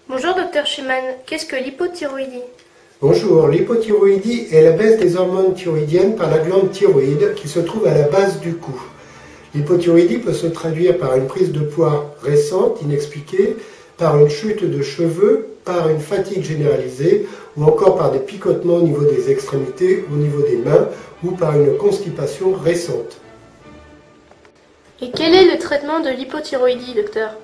Bonjour Dr Schumann, qu'est-ce que l'hypothyroïdie? Bonjour, l'hypothyroïdie est la baisse des hormones thyroïdiennes par la glande thyroïde qui se trouve à la base du cou. L'hypothyroïdie peut se traduire par une prise de poids récente, inexpliquée, par une chute de cheveux, par une fatigue généralisée ou encore par des picotements au niveau des extrémités, au niveau des mains ou par une constipation récente. Et quel est le traitement de l'hypothyroïdie, docteur?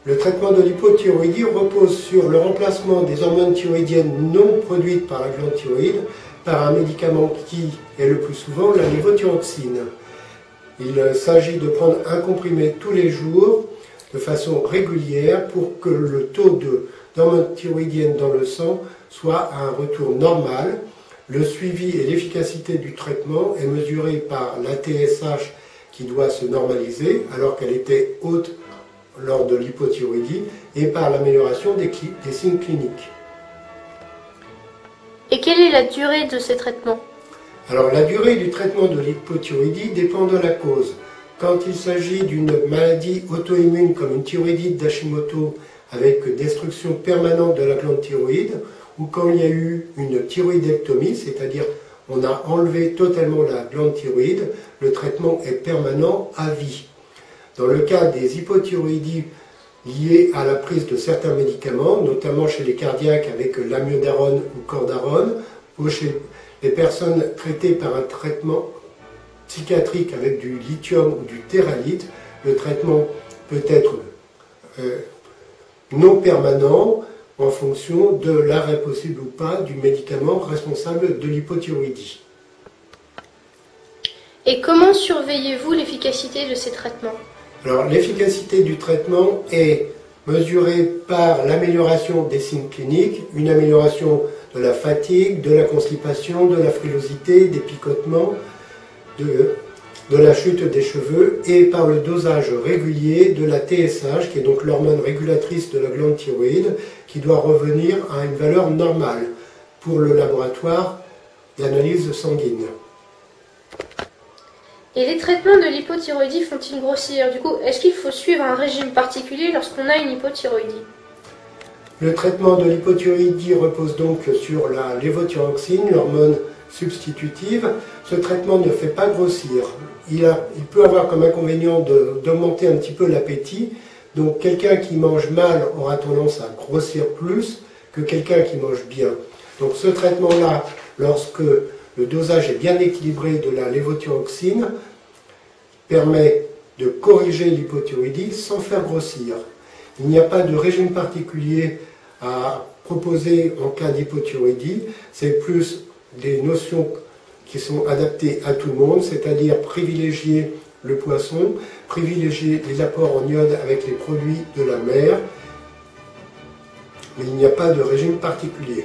Le traitement de l'hypothyroïdie repose sur le remplacement des hormones thyroïdiennes non produites par la glande thyroïde par un médicament qui est le plus souvent la lévothyroxine. Il s'agit de prendre un comprimé tous les jours de façon régulière pour que le taux d'hormones thyroïdiennes dans le sang soit à un retour normal. Le suivi et l'efficacité du traitement est mesuré par la TSH qui doit se normaliser alors qu'elle était haute lors de l'hypothyroïdie et par l'amélioration des signes cliniques. Et quelle est la durée de ces traitements? Alors la durée du traitement de l'hypothyroïdie dépend de la cause. Quand il s'agit d'une maladie auto-immune comme une thyroïdite d'Hashimoto avec destruction permanente de la glande thyroïde, ou quand il y a eu une thyroïdectomie, c'est-à-dire on a enlevé totalement la glande thyroïde, le traitement est permanent à vie. Dans le cas des hypothyroïdies liées à la prise de certains médicaments, notamment chez les cardiaques avec l'amiodarone ou cordarone, ou chez les personnes traitées par un traitement psychiatrique avec du lithium ou du théralite, le traitement peut être non permanent en fonction de l'arrêt possible ou pas du médicament responsable de l'hypothyroïdie. Et comment surveillez-vous l'efficacité de ces traitements? Alors, l'efficacité du traitement est mesurée par l'amélioration des signes cliniques, une amélioration de la fatigue, de la constipation, de la frilosité, des picotements, de la chute des cheveux et par le dosage régulier de la TSH, qui est donc l'hormone régulatrice de la glande thyroïde, qui doit revenir à une valeur normale pour le laboratoire d'analyse sanguine. Et les traitements de l'hypothyroïdie font-ils grossir? Du coup, est-ce qu'il faut suivre un régime particulier lorsqu'on a une hypothyroïdie? Le traitement de l'hypothyroïdie repose donc sur la lévothyroxine, l'hormone substitutive. Ce traitement ne fait pas grossir. Il peut avoir comme inconvénient d'augmenter un petit peu l'appétit. Donc quelqu'un qui mange mal aura tendance à grossir plus que quelqu'un qui mange bien. Donc ce traitement-là, lorsque le dosage est bien équilibré de la lévothyroxine, permet de corriger l'hypothyroïdie sans faire grossir. Il n'y a pas de régime particulier à proposer en cas d'hypothyroïdie, c'est plus des notions qui sont adaptées à tout le monde, c'est-à-dire privilégier le poisson, privilégier les apports en iode avec les produits de la mer, mais il n'y a pas de régime particulier.